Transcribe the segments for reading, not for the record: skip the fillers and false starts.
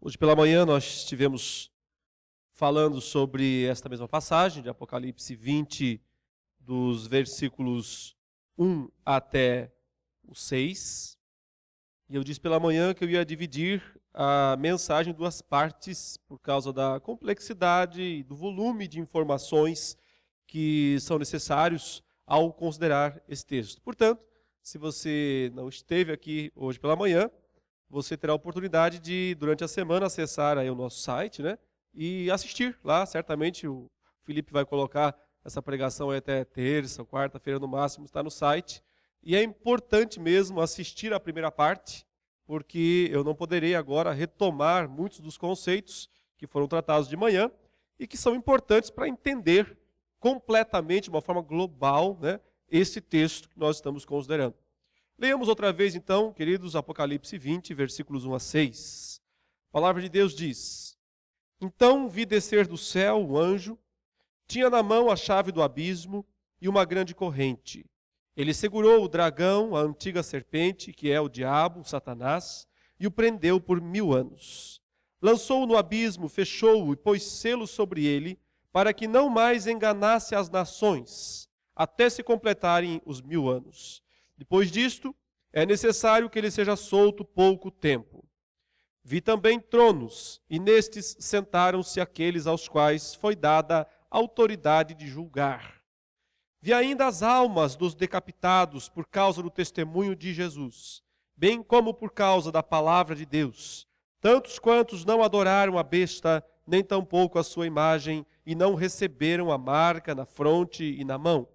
Hoje pela manhã nós estivemos falando sobre esta mesma passagem de Apocalipse 20, dos versículos 1 até o 6. E eu disse pela manhã que eu ia dividir a mensagem em duas partes por causa da complexidade e do volume de informações que são necessários ao considerar esse texto. Portanto, se você não esteve aqui hoje pela manhã, você terá a oportunidade de, durante a semana, acessar aí o nosso site, né? E assistir lá. Certamente o Felipe vai colocar essa pregação aí até terça ou quarta-feira no máximo, está no site. E é importante mesmo assistir a primeira parte, porque eu não poderei agora retomar muitos dos conceitos que foram tratados de manhã e que são importantes para entender completamente, de uma forma global, né, esse texto que nós estamos considerando. Leamos outra vez, então, queridos, Apocalipse 20, versículos 1 a 6. A palavra de Deus diz: Então vi descer do céu um anjo, tinha na mão a chave do abismo e uma grande corrente. Ele segurou o dragão, a antiga serpente, que é o diabo, Satanás, e o prendeu por 1000 anos. Lançou-o no abismo, fechou-o e pôs selos sobre ele, para que não mais enganasse as nações, até se completarem os 1000 anos. Depois disto, é necessário que ele seja solto pouco tempo. Vi também tronos, e nestes sentaram-se aqueles aos quais foi dada autoridade de julgar. Vi ainda as almas dos decapitados por causa do testemunho de Jesus, bem como por causa da palavra de Deus, tantos quantos não adoraram a besta, nem tampouco a sua imagem, e não receberam a marca na fronte e na mão.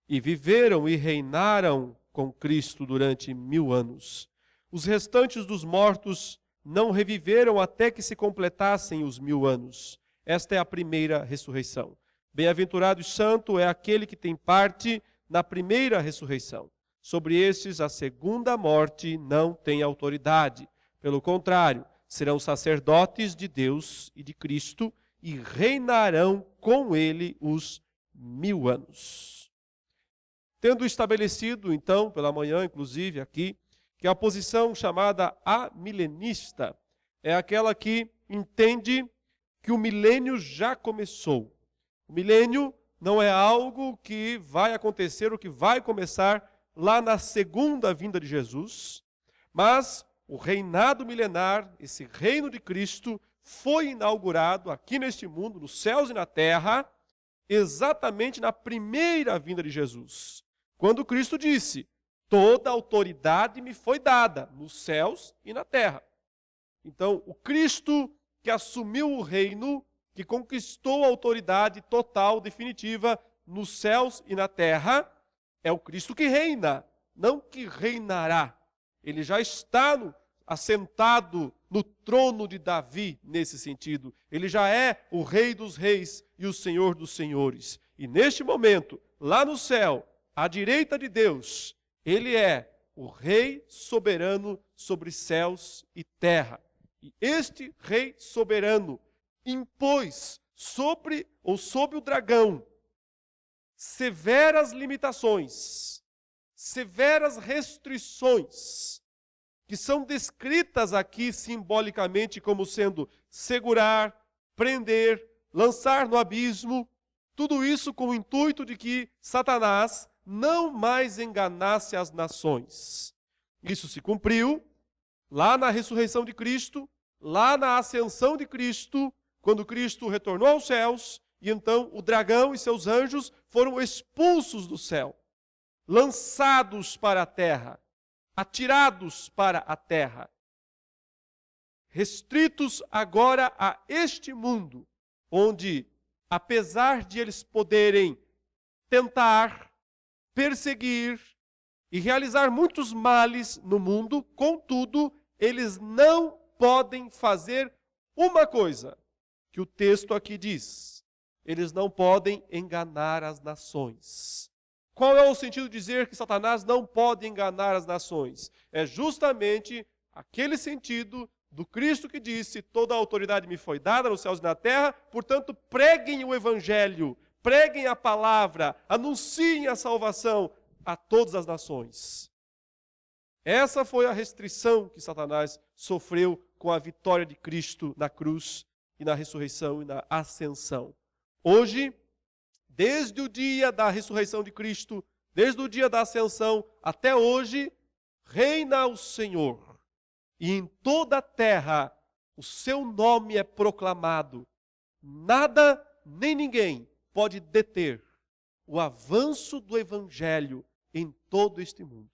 E viveram e reinaram com Cristo durante 1000 anos. Os restantes dos mortos não reviveram até que se completassem os 1000 anos. Esta é a primeira ressurreição. Bem-aventurado e santo é aquele que tem parte na primeira ressurreição. Sobre estes, a segunda morte não tem autoridade. Pelo contrário, serão sacerdotes de Deus e de Cristo e reinarão com ele os 1000 anos. Tendo estabelecido, então, pela manhã, inclusive aqui, que a posição chamada amilenista é aquela que entende que o milênio já começou. O milênio não é algo que vai acontecer ou que vai começar lá na segunda vinda de Jesus, mas o reinado milenar, esse reino de Cristo, foi inaugurado aqui neste mundo, nos céus e na terra, exatamente na primeira vinda de Jesus. Quando Cristo disse: toda autoridade me foi dada nos céus e na terra. Então, o Cristo que assumiu o reino, que conquistou a autoridade total, definitiva, nos céus e na terra, é o Cristo que reina, não que reinará. Ele já está assentado no trono de Davi, nesse sentido. Ele já é o Rei dos Reis e o Senhor dos Senhores. E neste momento, lá no céu, à direita de Deus, ele é o Rei soberano sobre céus e terra. E este Rei soberano impôs sob o dragão severas limitações, severas restrições, que são descritas aqui simbolicamente como sendo segurar, prender, lançar no abismo, tudo isso com o intuito de que Satanás não mais enganasse as nações. Isso se cumpriu lá na ressurreição de Cristo, lá na ascensão de Cristo, quando Cristo retornou aos céus, e então o dragão e seus anjos foram expulsos do céu, lançados para a terra, atirados para a terra, restritos agora a este mundo, onde, apesar de eles poderem tentar, perseguir e realizar muitos males no mundo, contudo, eles não podem fazer uma coisa que o texto aqui diz: eles não podem enganar as nações. Qual é o sentido de dizer que Satanás não pode enganar as nações? É justamente aquele sentido do Cristo que disse: toda a autoridade me foi dada nos céus e na terra, portanto preguem o evangelho, preguem a palavra, anunciem a salvação a todas as nações. Essa foi a restrição que Satanás sofreu com a vitória de Cristo na cruz e na ressurreição e na ascensão. Hoje, desde o dia da ressurreição de Cristo, desde o dia da ascensão até hoje, reina o Senhor. E em toda a terra o seu nome é proclamado. Nada nem ninguém pode deter o avanço do Evangelho em todo este mundo.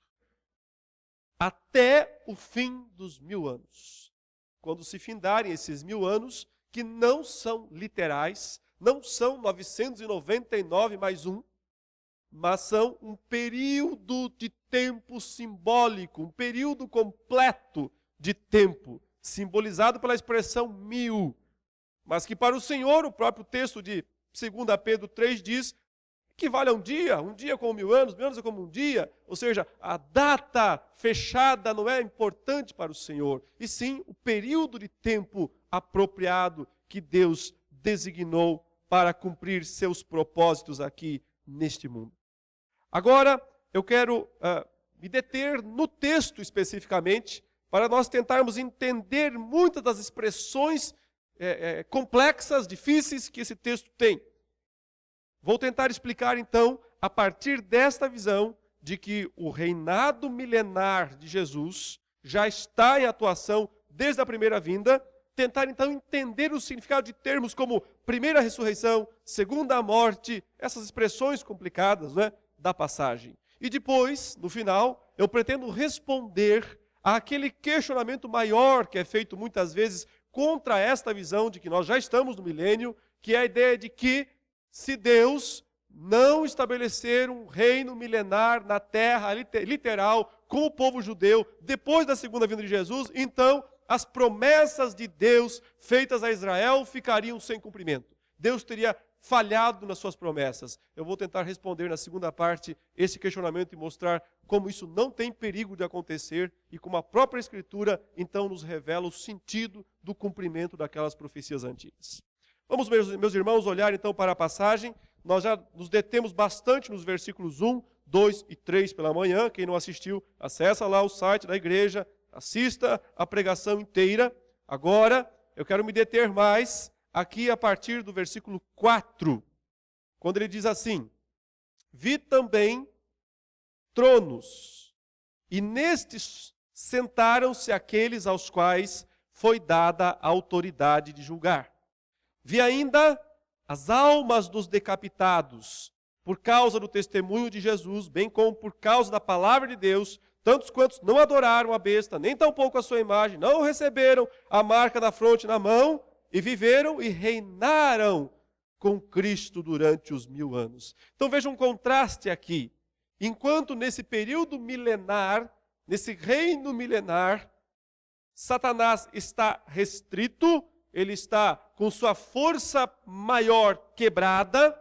Até o fim dos 1000 anos. Quando se findarem esses 1000 anos, que não são literais, não são 999 mais um, mas são um período de tempo simbólico, um período completo de tempo, simbolizado pela expressão 1000, mas que para o Senhor, o próprio texto de 2 Pedro 3 diz, equivale a um dia como 1000 anos, 1000 anos é como um dia, ou seja, a data fechada não é importante para o Senhor, e sim o período de tempo apropriado que Deus designou para cumprir seus propósitos aqui neste mundo. Agora, eu quero me deter no texto especificamente, para nós tentarmos entender muitas das expressões complexas, difíceis que esse texto tem. Vou tentar explicar então, a partir desta visão, de que o reinado milenar de Jesus já está em atuação desde a primeira vinda, tentar então entender o significado de termos como primeira ressurreição, segunda morte, essas expressões complicadas, né, da passagem. E depois, no final, eu pretendo responder àquele questionamento maior que é feito muitas vezes contra esta visão de que nós já estamos no milênio, que é a ideia de que se Deus não estabelecer um reino milenar na terra, literal, com o povo judeu, depois da segunda vinda de Jesus, então as promessas de Deus feitas a Israel ficariam sem cumprimento. Deus teria falhado nas suas promessas. Eu vou tentar responder na segunda parte esse questionamento e mostrar como isso não tem perigo de acontecer e como a própria Escritura então nos revela o sentido do cumprimento daquelas profecias antigas. Vamos, meus irmãos, olhar então para a passagem. Nós já nos detemos bastante nos versículos 1, 2 e 3 pela manhã. Quem não assistiu, acessa lá o site da igreja, assista a pregação inteira. Agora, eu quero me deter mais aqui a partir do versículo 4, quando ele diz assim: vi também tronos, e nestes sentaram-se aqueles aos quais foi dada a autoridade de julgar. Vi ainda as almas dos decapitados, por causa do testemunho de Jesus, bem como por causa da palavra de Deus, tantos quantos não adoraram a besta, nem tampouco a sua imagem, não receberam a marca da fronte na mão, e viveram e reinaram com Cristo durante os 1000 anos. Então veja um contraste aqui. Enquanto nesse período milenar, nesse reino milenar, Satanás está restrito, ele está com sua força maior quebrada,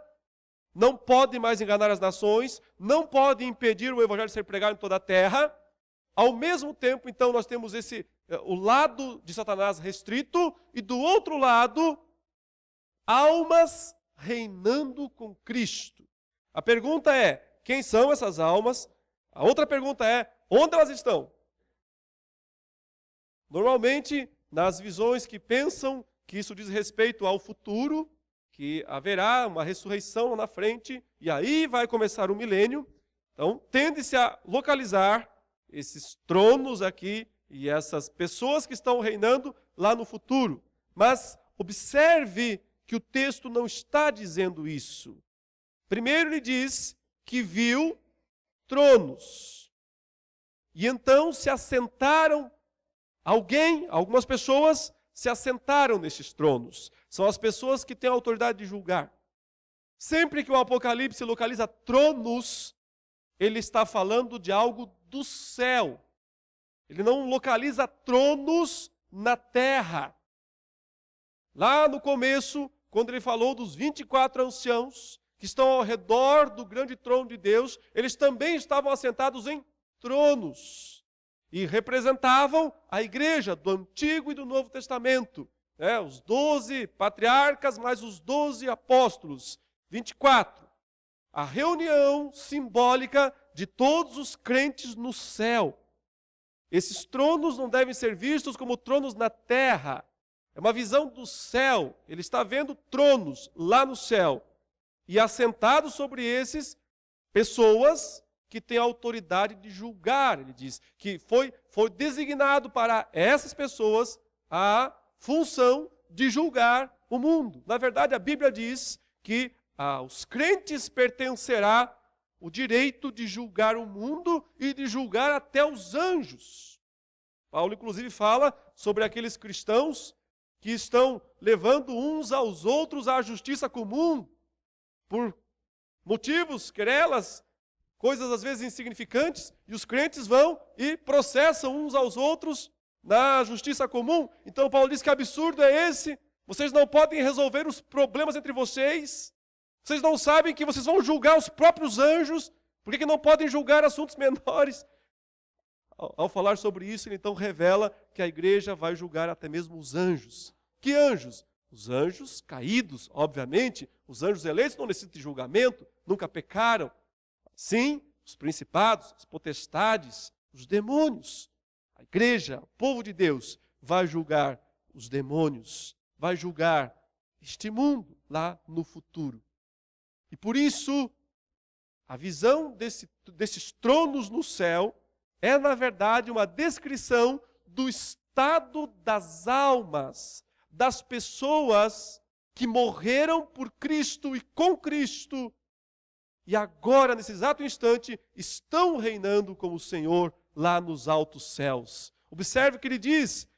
não pode mais enganar as nações, não pode impedir o evangelho de ser pregado em toda a terra. Ao mesmo tempo, então, nós temos o lado de Satanás restrito e do outro lado, almas reinando com Cristo. A pergunta é, quem são essas almas? A outra pergunta é, onde elas estão? Normalmente, nas visões que pensam que isso diz respeito ao futuro, que haverá uma ressurreição lá na frente, e aí vai começar o milênio, então tende-se a localizar esses tronos aqui e essas pessoas que estão reinando lá no futuro. Mas observe que o texto não está dizendo isso. Primeiro ele diz que viu tronos. E então se assentaram algumas pessoas se assentaram nesses tronos. São as pessoas que têm a autoridade de julgar. Sempre que o Apocalipse localiza tronos, ele está falando de algo do céu. Ele não localiza tronos na terra. Lá no começo, quando ele falou dos 24 anciãos que estão ao redor do grande trono de Deus, eles também estavam assentados em tronos. E representavam a igreja do Antigo e do Novo Testamento. Os 12 patriarcas mais os 12 apóstolos. 24. A reunião simbólica de todos os crentes no céu. Esses tronos não devem ser vistos como tronos na terra. É uma visão do céu. Ele está vendo tronos lá no céu. E assentados sobre esses, pessoas que têm autoridade de julgar. Ele diz que foi designado para essas pessoas a função de julgar o mundo. Na verdade, a Bíblia diz que aos crentes pertencerá o direito de julgar o mundo e de julgar até os anjos. Paulo, inclusive, fala sobre aqueles cristãos que estão levando uns aos outros à justiça comum por motivos, querelas, coisas às vezes insignificantes, e os crentes vão e processam uns aos outros na justiça comum. Então Paulo diz que absurdo é esse? Vocês não podem resolver os problemas entre vocês? Vocês não sabem que vocês vão julgar os próprios anjos? Por que não podem julgar assuntos menores? Ao falar sobre isso, ele então revela que a igreja vai julgar até mesmo os anjos. Que anjos? Os anjos caídos, obviamente. Os anjos eleitos não necessitam de julgamento, nunca pecaram. Sim, os principados, as potestades, os demônios. A igreja, o povo de Deus, vai julgar os demônios, vai julgar este mundo lá no futuro. E por isso, a visão desses tronos no céu é, na verdade, uma descrição do estado das almas, das pessoas que morreram por Cristo e com Cristo, e agora, nesse exato instante, estão reinando como o Senhor lá nos altos céus. Observe que ele diz: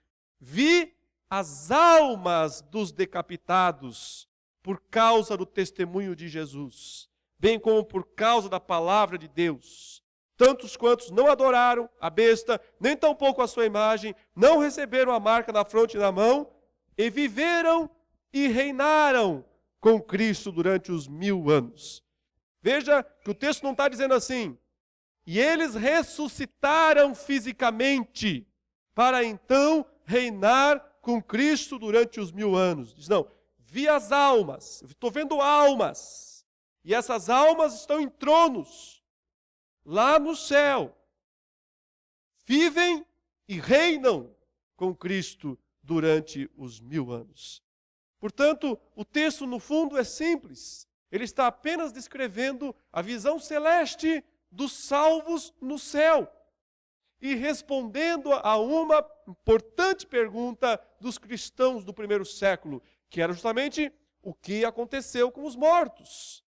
vi as almas dos decapitados por causa do testemunho de Jesus, bem como por causa da palavra de Deus. Tantos quantos não adoraram a besta, nem tampouco a sua imagem, não receberam a marca na fronte e na mão, e viveram e reinaram com Cristo durante os 1000 anos. Veja que o texto não está dizendo assim: e eles ressuscitaram fisicamente, para então reinar com Cristo durante os 1000 anos. Diz, não, vi as almas, eu estou vendo almas, e essas almas estão em tronos, lá no céu, vivem e reinam com Cristo durante os 1000 anos. Portanto, o texto no fundo é simples. Ele está apenas descrevendo a visão celeste dos salvos no céu e respondendo a uma importante pergunta dos cristãos do primeiro século, que era justamente o que aconteceu com os mortos.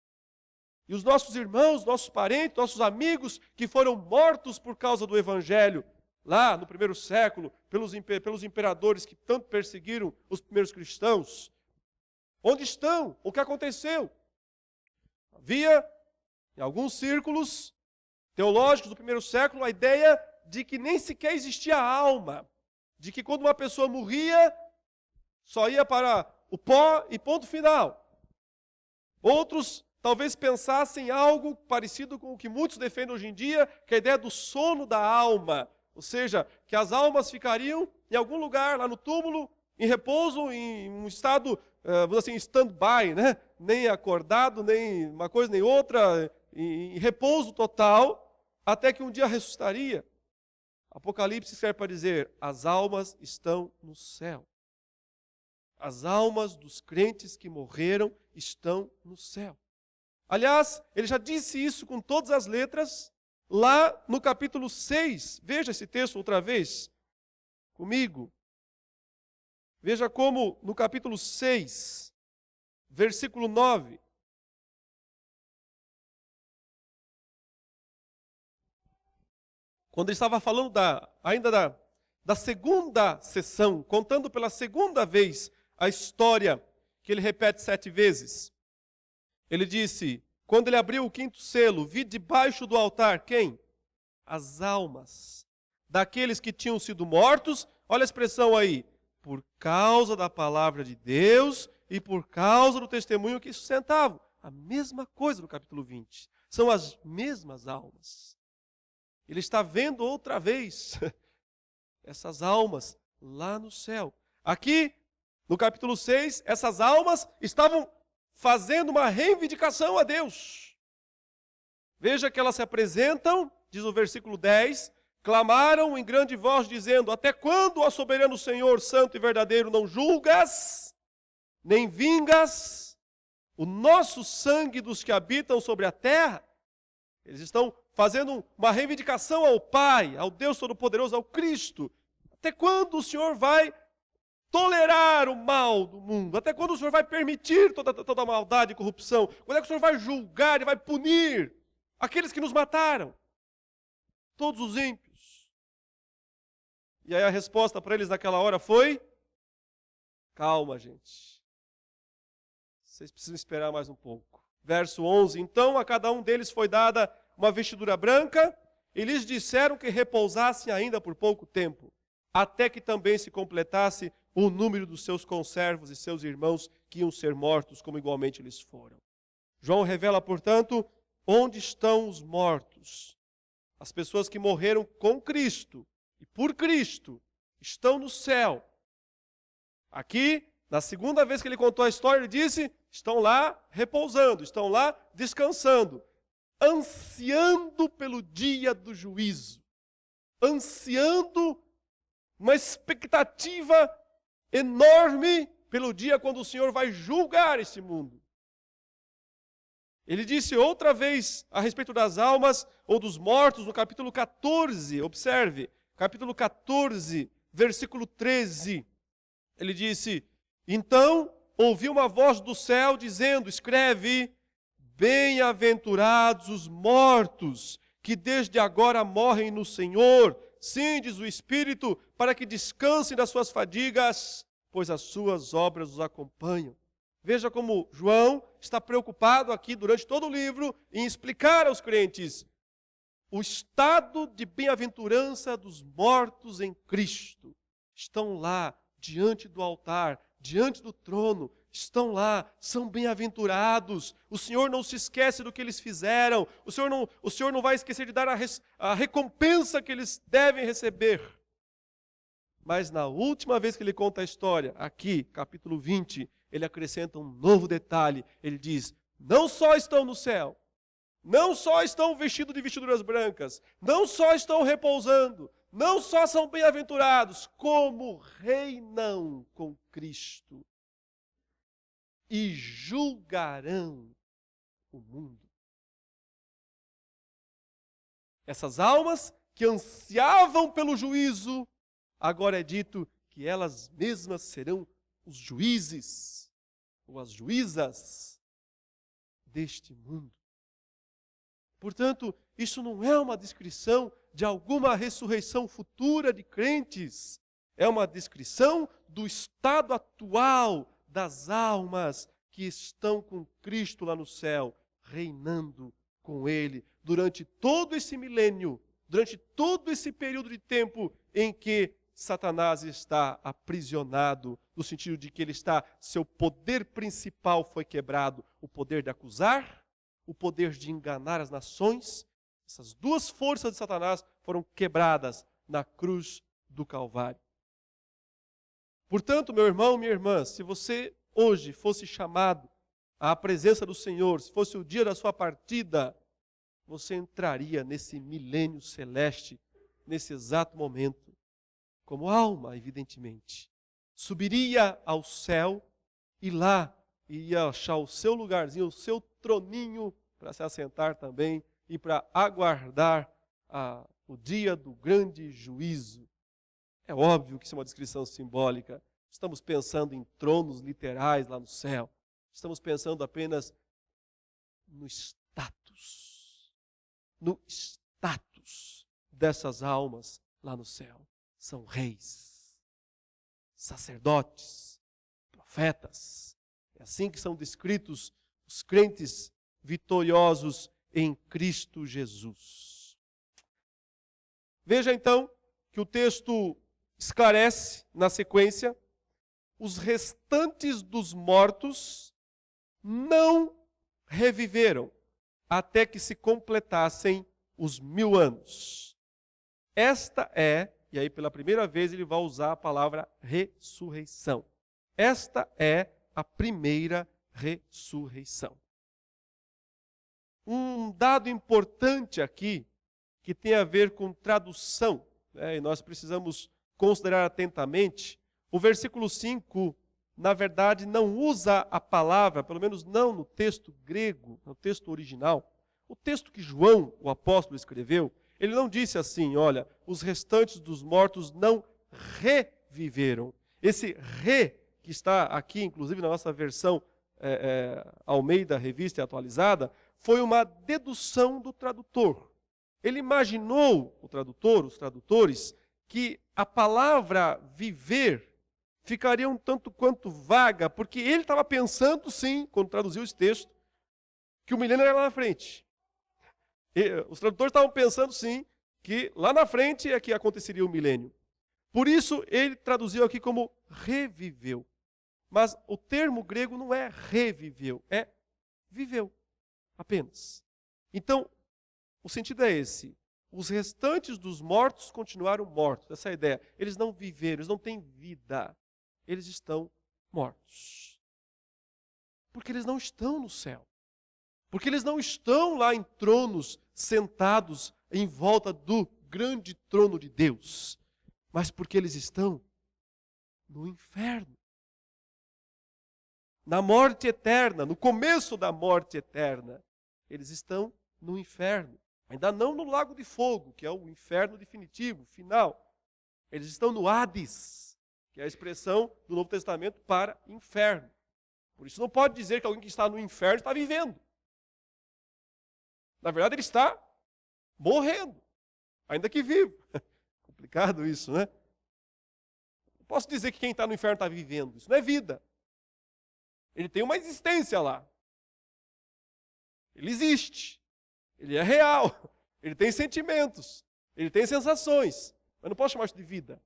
E os nossos irmãos, nossos parentes, nossos amigos que foram mortos por causa do Evangelho, lá no primeiro século, pelos imperadores que tanto perseguiram os primeiros cristãos. Onde estão? O que aconteceu? Havia, em alguns círculos teológicos do primeiro século, a ideia de que nem sequer existia alma, de que quando uma pessoa morria, só ia para o pó e ponto final. Outros talvez pensassem algo parecido com o que muitos defendem hoje em dia, que é a ideia do sono da alma, ou seja, que as almas ficariam em algum lugar lá no túmulo, em repouso, em um estado, vamos assim, stand-by, né? Nem acordado, nem uma coisa nem outra, em repouso total, até que um dia ressuscitaria. Apocalipse serve para dizer: as almas estão no céu. As almas dos crentes que morreram estão no céu. Aliás, ele já disse isso com todas as letras lá no capítulo 6. Veja esse texto outra vez comigo. Veja como no capítulo 6, versículo 9. Quando ele estava falando ainda da segunda sessão, contando pela segunda vez a história que ele repete 7 vezes. Ele disse, quando ele abriu o 5º selo, vi debaixo do altar quem? As almas daqueles que tinham sido mortos, olha a expressão aí, por causa da palavra de Deus e por causa do testemunho que sustentavam. A mesma coisa no capítulo 20. São as mesmas almas. Ele está vendo outra vez essas almas lá no céu. Aqui, no capítulo 6, essas almas estavam fazendo uma reivindicação a Deus. Veja que elas se apresentam, diz o versículo 10, clamaram em grande voz, dizendo: até quando, ó soberano Senhor, santo e verdadeiro, não julgas, nem vingas o nosso sangue dos que habitam sobre a terra? Eles estão fazendo uma reivindicação ao Pai, ao Deus Todo-Poderoso, ao Cristo. Até quando o Senhor vai tolerar o mal do mundo? Até quando o Senhor vai permitir toda a maldade e corrupção? Quando é que o Senhor vai julgar e vai punir aqueles que nos mataram? Todos os ímpios. E aí a resposta para eles naquela hora foi: calma, gente. Vocês precisam esperar mais um pouco. Verso 11: então a cada um deles foi dada uma vestidura branca, e lhes disseram que repousassem ainda por pouco tempo, até que também se completasse o número dos seus conservos e seus irmãos que iam ser mortos, como igualmente eles foram. João revela, portanto, onde estão os mortos. As pessoas que morreram com Cristo e por Cristo estão no céu. Aqui, na segunda vez que ele contou a história, ele disse: estão lá repousando, estão lá descansando, ansiando pelo dia do juízo, ansiando uma expectativa enorme pelo dia quando o Senhor vai julgar esse mundo. Ele disse outra vez a respeito das almas ou dos mortos no capítulo 14, observe, capítulo 14, versículo 13. Ele disse: então ouvi uma voz do céu dizendo: escreve, bem-aventurados os mortos, que desde agora morrem no Senhor. Sim, diz o Espírito, para que descansem das suas fadigas, pois as suas obras os acompanham. Veja como João está preocupado aqui durante todo o livro em explicar aos crentes o estado de bem-aventurança dos mortos em Cristo. Estão lá diante do altar, diante do trono, estão lá, são bem-aventurados. O Senhor não se esquece do que eles fizeram. O Senhor não vai esquecer de dar a recompensa que eles devem receber. Mas na última vez que ele conta a história, aqui, capítulo 20, ele acrescenta um novo detalhe. Ele diz: não só estão no céu, não só estão vestidos de vestiduras brancas, não só estão repousando, não só são bem-aventurados, como reinam com Cristo e julgarão o mundo. Essas almas que ansiavam pelo juízo, agora é dito que elas mesmas serão os juízes ou as juízas deste mundo. Portanto, isso não é uma descrição de alguma ressurreição futura de crentes. É uma descrição do estado atual das almas que estão com Cristo lá no céu, reinando com Ele durante todo esse milênio, durante todo esse período de tempo em que Satanás está aprisionado, no sentido de que seu poder principal foi quebrado, o poder de acusar, o poder de enganar as nações. Essas duas forças de Satanás foram quebradas na cruz do Calvário. Portanto, meu irmão, minha irmã, se você hoje fosse chamado à presença do Senhor, se fosse o dia da sua partida, você entraria nesse milênio celeste, nesse exato momento, como alma, evidentemente. Subiria ao céu e lá iria achar o seu lugarzinho, o seu troninho para se assentar também e para aguardar o dia do grande juízo. É óbvio que isso é uma descrição simbólica. Estamos pensando em tronos literais lá no céu. Estamos pensando apenas no status dessas almas lá no céu. São reis, sacerdotes, profetas. É assim que são descritos os crentes vitoriosos em Cristo Jesus. Veja então que o texto esclarece na sequência: os restantes dos mortos não reviveram até que se completassem os 1000 anos. Esta é, e aí pela primeira vez ele vai usar a palavra ressurreição. Esta é a primeira ressurreição. Um dado importante aqui que tem a ver com tradução, né? E nós precisamos considerar atentamente. O versículo 5, na verdade, não usa a palavra, pelo menos não no texto grego, no texto original. O texto que João, o apóstolo, escreveu, ele não disse assim, olha, os restantes dos mortos não reviveram. Esse que está aqui, inclusive na nossa versão Almeida, Revista e Atualizada, foi uma dedução do tradutor. Ele imaginou, o tradutor, os tradutores, que a palavra viver ficaria um tanto quanto vaga, porque ele estava pensando, sim, quando traduziu esse texto, que o milênio era lá na frente. Os tradutores estavam pensando, sim, que lá na frente é que aconteceria o milênio. Por isso, ele traduziu aqui como reviveu. Mas o termo grego não é reviveu, é viveu, apenas. Então, o sentido é esse. Os restantes dos mortos continuaram mortos. Essa é a ideia. Eles não viveram, eles não têm vida. Eles estão mortos. Porque eles não estão no céu. Porque eles não estão lá em tronos, sentados em volta do grande trono de Deus. Mas porque eles estão no inferno. Na morte eterna, no começo da morte eterna. Eles estão no inferno. Ainda não no lago de fogo, que é o inferno definitivo, final. Eles estão no Hades, que é a expressão do Novo Testamento para inferno. Por isso não pode dizer que alguém que está no inferno está vivendo. Na verdade, ele está morrendo, ainda que vivo. Complicado isso, né? Não posso dizer que quem está no inferno está vivendo. Isso não é vida. Ele tem uma existência lá. Ele existe. Ele é real. Ele tem sentimentos. Ele tem sensações. Mas não posso chamar isso de vida.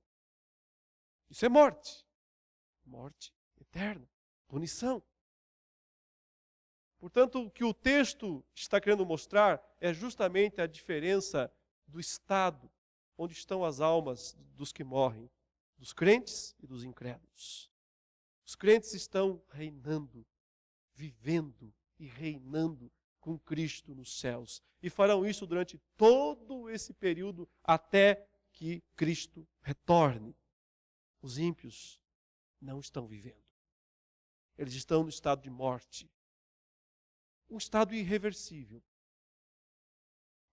Isso é morte. Morte eterna. Punição. Portanto, o que o texto está querendo mostrar é justamente a diferença do estado onde estão as almas dos que morrem, dos crentes e dos incrédulos. Os crentes estão reinando, vivendo e reinando com Cristo nos céus. E farão isso durante todo esse período até que Cristo retorne. Os ímpios não estão vivendo. Eles estão no estado de morte. Um estado irreversível.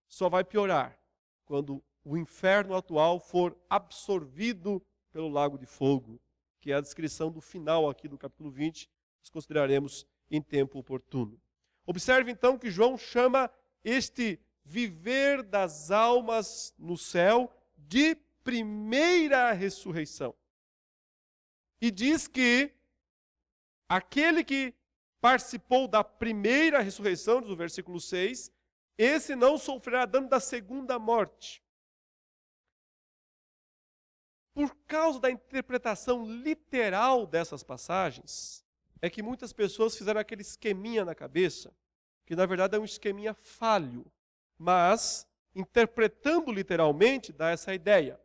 Só vai piorar quando o inferno atual for absorvido pelo lago de fogo, que é a descrição do final aqui do capítulo 20, nós consideraremos em tempo oportuno. Observe então que João chama este viver das almas no céu de primeira ressurreição. E diz que aquele que participou da primeira ressurreição, do versículo 6, esse não sofrerá dano da segunda morte. Por causa da interpretação literal dessas passagens, é que muitas pessoas fizeram aquele esqueminha na cabeça, que na verdade é um esqueminha falho, mas, interpretando literalmente, dá essa ideia.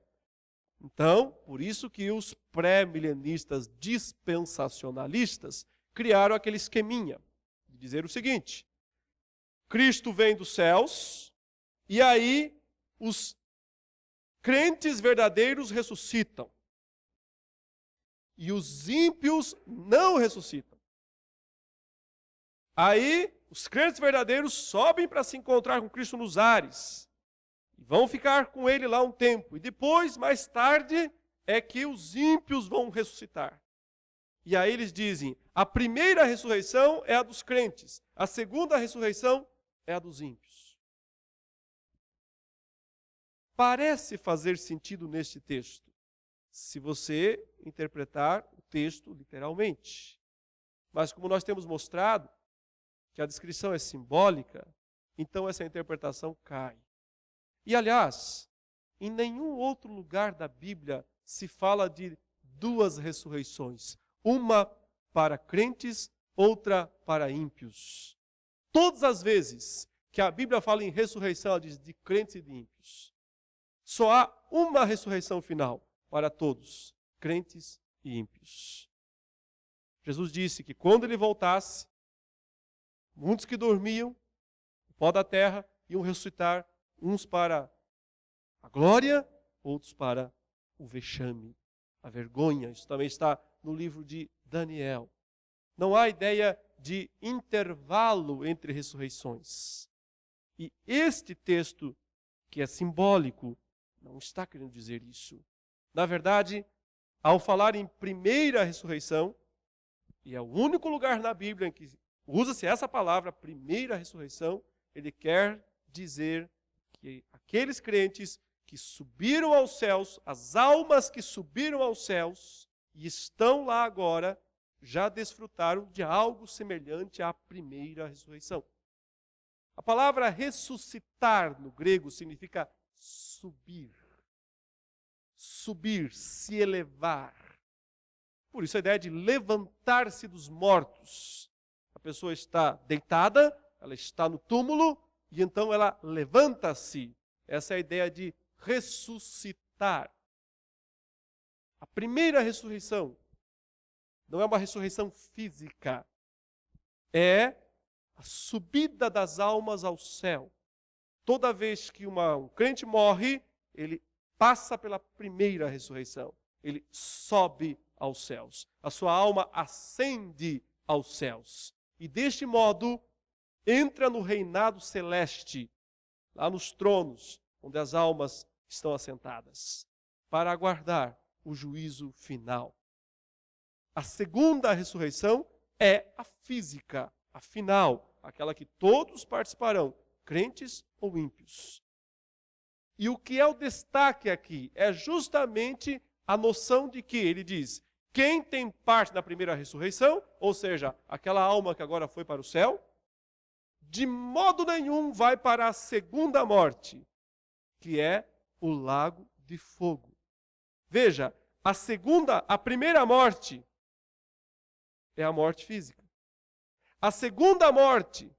Então, por isso que os pré-milenistas dispensacionalistas criaram aquele esqueminha, de dizer o seguinte: Cristo vem dos céus, e aí os crentes verdadeiros ressuscitam. E os ímpios não ressuscitam. Aí, os crentes verdadeiros sobem para se encontrar com Cristo nos ares. E vão ficar com ele lá um tempo. E depois, mais tarde, é que os ímpios vão ressuscitar. E aí eles dizem, a primeira ressurreição é a dos crentes. A segunda ressurreição é a dos ímpios. Parece fazer sentido neste texto, se você interpretar o texto literalmente. Mas como nós temos mostrado que a descrição é simbólica, então essa interpretação cai. E aliás, em nenhum outro lugar da Bíblia se fala de duas ressurreições. Uma para crentes, outra para ímpios. Todas as vezes que a Bíblia fala em ressurreição, ela diz de crentes e de ímpios. Só há uma ressurreição final para todos, crentes e ímpios. Jesus disse que quando ele voltasse, muitos que dormiam, o pó da terra, iam ressuscitar, uns para a glória, outros para o vexame, a vergonha. Isso também está no livro de Daniel. Não há ideia de intervalo entre ressurreições. E este texto, que é simbólico, não está querendo dizer isso. Na verdade, ao falar em primeira ressurreição, e é o único lugar na Bíblia em que usa-se essa palavra, primeira ressurreição, ele quer dizer que aqueles crentes que subiram aos céus, as almas que subiram aos céus e estão lá agora, já desfrutaram de algo semelhante à primeira ressurreição. A palavra ressuscitar no grego significa subir. Subir, se elevar. Por isso a ideia de levantar-se dos mortos. A pessoa está deitada, ela está no túmulo, e então ela levanta-se. Essa é a ideia de ressuscitar. A primeira ressurreição não é uma ressurreição física. É a subida das almas ao céu. Toda vez que um crente morre, ele passa pela primeira ressurreição. Ele sobe aos céus. A sua alma ascende aos céus. E deste modo, entra no reinado celeste, lá nos tronos, onde as almas estão assentadas, para aguardar o juízo final. A segunda ressurreição é a física, a final, aquela que todos participarão, crentes ou ímpios. E o que é o destaque aqui é justamente a noção de que ele diz: quem tem parte na primeira ressurreição, ou seja, aquela alma que agora foi para o céu, de modo nenhum vai para a segunda morte, que é o lago de fogo. Veja, a primeira morte é a morte física. A segunda morte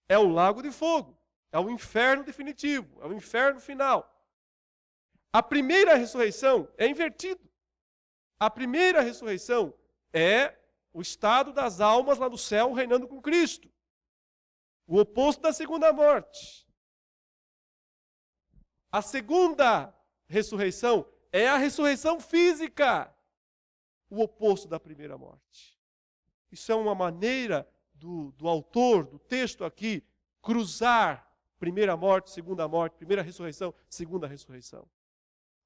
é o lago de fogo, é o inferno definitivo, é o inferno final. A primeira ressurreição é invertido. A primeira ressurreição é o estado das almas lá no céu reinando com Cristo. O oposto da segunda morte. A segunda ressurreição é a ressurreição física. O oposto da primeira morte. Isso é uma maneira do autor, do texto aqui, cruzar primeira morte, segunda morte, primeira ressurreição, segunda ressurreição.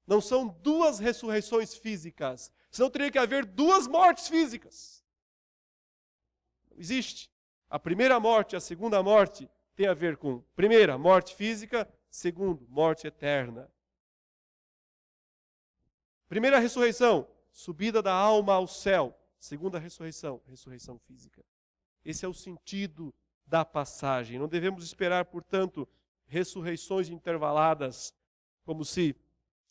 Não são duas ressurreições físicas. Senão teria que haver duas mortes físicas. Não existe. A primeira morte e a segunda morte tem a ver com, primeira, morte física, segundo, morte eterna. Primeira ressurreição, subida da alma ao céu. Segunda ressurreição, ressurreição física. Esse é o sentido da passagem. Não devemos esperar, portanto, ressurreições intervaladas, como se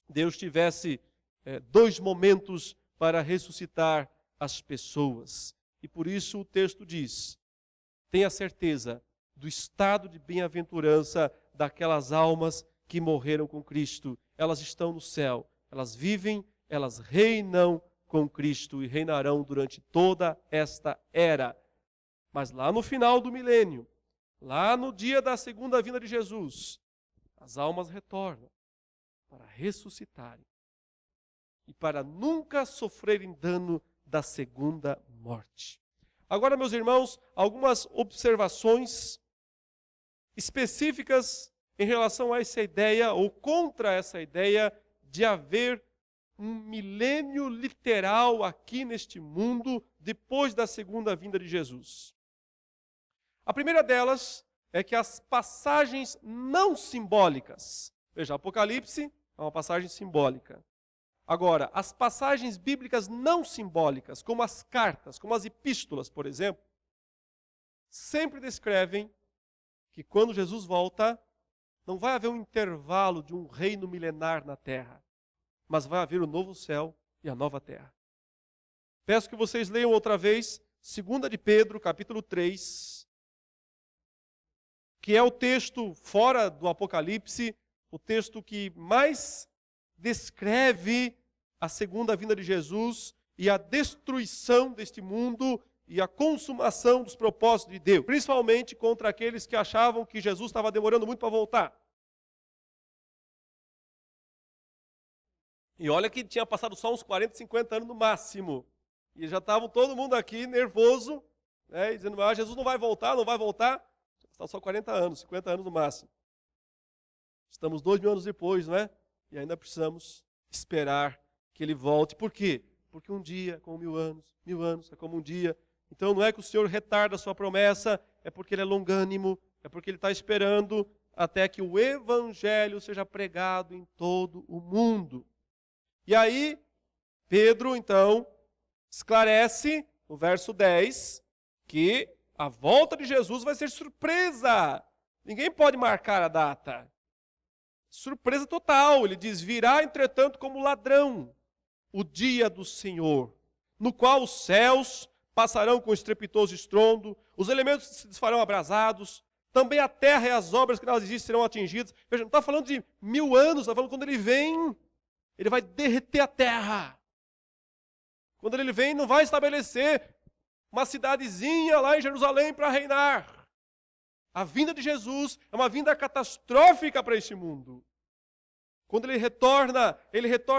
Deus tivesse dois momentos para ressuscitar as pessoas. E por isso o texto diz: tenha certeza do estado de bem-aventurança daquelas almas que morreram com Cristo. Elas estão no céu, elas vivem, elas reinam com Cristo e reinarão durante toda esta era. Mas lá no final do milênio, lá no dia da segunda vinda de Jesus, as almas retornam para ressuscitarem e para nunca sofrerem dano da segunda morte. Agora, meus irmãos, algumas observações específicas em relação a essa ideia, ou contra essa ideia, de haver um milênio literal aqui neste mundo depois da segunda vinda de Jesus. A primeira delas é que as passagens não simbólicas, veja, Apocalipse é uma passagem simbólica. Agora, as passagens bíblicas não simbólicas, como as cartas, como as epístolas, por exemplo, sempre descrevem que quando Jesus volta, não vai haver um intervalo de um reino milenar na terra, mas vai haver o novo céu e a nova terra. Peço que vocês leiam outra vez 2 de Pedro, capítulo 3, que é o texto fora do Apocalipse, o texto que mais descreve a segunda vinda de Jesus e a destruição deste mundo e a consumação dos propósitos de Deus, principalmente contra aqueles que achavam que Jesus estava demorando muito para voltar. E olha que tinha passado só uns 40, 50 anos no máximo. E já estavam todo mundo aqui nervoso, né, dizendo, Jesus não vai voltar, não vai voltar. Está só 40 anos, 50 anos no máximo. Estamos 2000 anos depois, não é? E ainda precisamos esperar que ele volte. Por quê? Porque um dia é como 1000 anos é como um dia. Então não é que o Senhor retarda a sua promessa, é porque ele é longânimo, é porque ele está esperando até que o evangelho seja pregado em todo o mundo. E aí, Pedro, então, esclarece, no verso 10, que a volta de Jesus vai ser surpresa. Ninguém pode marcar a data. Surpresa total. Ele diz, virá, entretanto, como ladrão, o dia do Senhor, no qual os céus passarão com estrepitoso estrondo, os elementos se desfarão abrasados, também a terra e as obras que nelas existem serão atingidas. Veja, não está falando de 1000 anos, está falando quando ele vem, ele vai derreter a terra. Quando ele vem, não vai estabelecer uma cidadezinha lá em Jerusalém para reinar. A vinda de Jesus é uma vinda catastrófica para este mundo. Quando ele retorna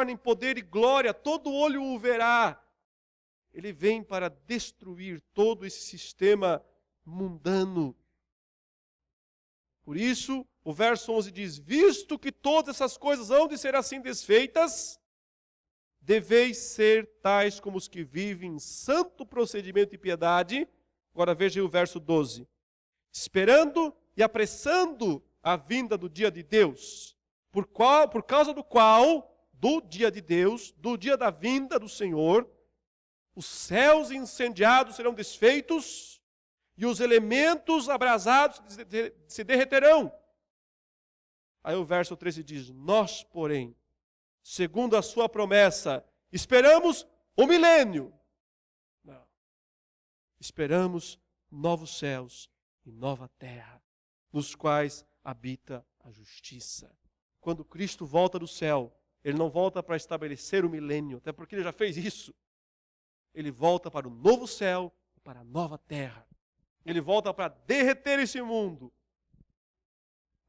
em poder e glória, todo olho o verá. Ele vem para destruir todo esse sistema mundano. Por isso, o verso 11 diz, visto que todas essas coisas hão de ser assim desfeitas, deveis ser tais como os que vivem em santo procedimento e piedade. Agora veja aí o verso 12. Esperando e apressando a vinda do dia de Deus, por causa do qual, do dia de Deus, do dia da vinda do Senhor, os céus incendiados serão desfeitos e os elementos abrasados se derreterão. Aí o verso 13 diz, nós, porém, segundo a sua promessa, esperamos o milênio. Não. Esperamos novos céus e nova terra, nos quais habita a justiça. Quando Cristo volta do céu, ele não volta para estabelecer o milênio, até porque ele já fez isso. Ele volta para o novo céu e para a nova terra. Ele volta para derreter esse mundo.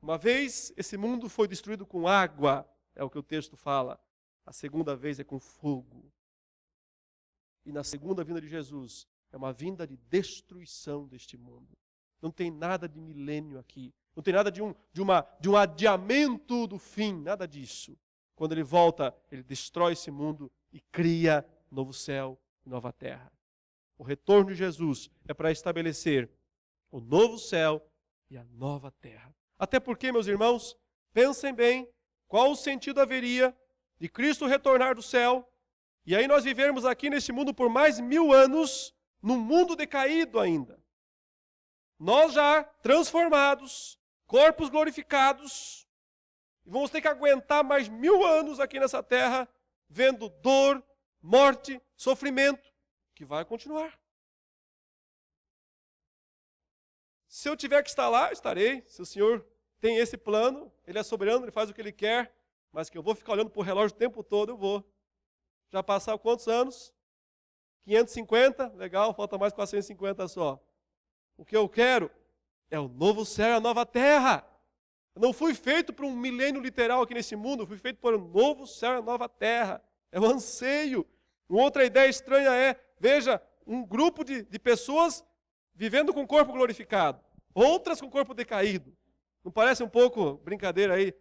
Uma vez esse mundo foi destruído com água, é o que o texto fala. A segunda vez é com fogo. E na segunda vinda de Jesus, é uma vinda de destruição deste mundo. Não tem nada de milênio aqui. Não tem nada de um adiamento do fim, nada disso. Quando ele volta, ele destrói esse mundo e cria novo céu e nova terra. O retorno de Jesus é para estabelecer o novo céu e a nova terra. Até porque, meus irmãos, pensem bem, qual o sentido haveria de Cristo retornar do céu e aí nós vivermos aqui neste mundo por mais 1000 anos, num mundo decaído ainda. Nós já transformados, corpos glorificados, e vamos ter que aguentar mais 1000 anos aqui nessa terra, vendo dor, morte, sofrimento, que vai continuar. Se eu tiver que estar lá, estarei. Se o Senhor tem esse plano, Ele é soberano, Ele faz o que Ele quer, mas que eu vou ficar olhando para o relógio o tempo todo, eu vou. Já passaram quantos anos? 550? Legal, falta mais 450 só. O que eu quero é o novo céu e a nova terra. Eu não fui feito para um milênio literal aqui nesse mundo, eu fui feito para um novo céu e a nova terra. É o anseio. Uma outra ideia estranha é, veja, um grupo de pessoas vivendo com o corpo glorificado, outras com o corpo decaído. Não parece um pouco brincadeira aí,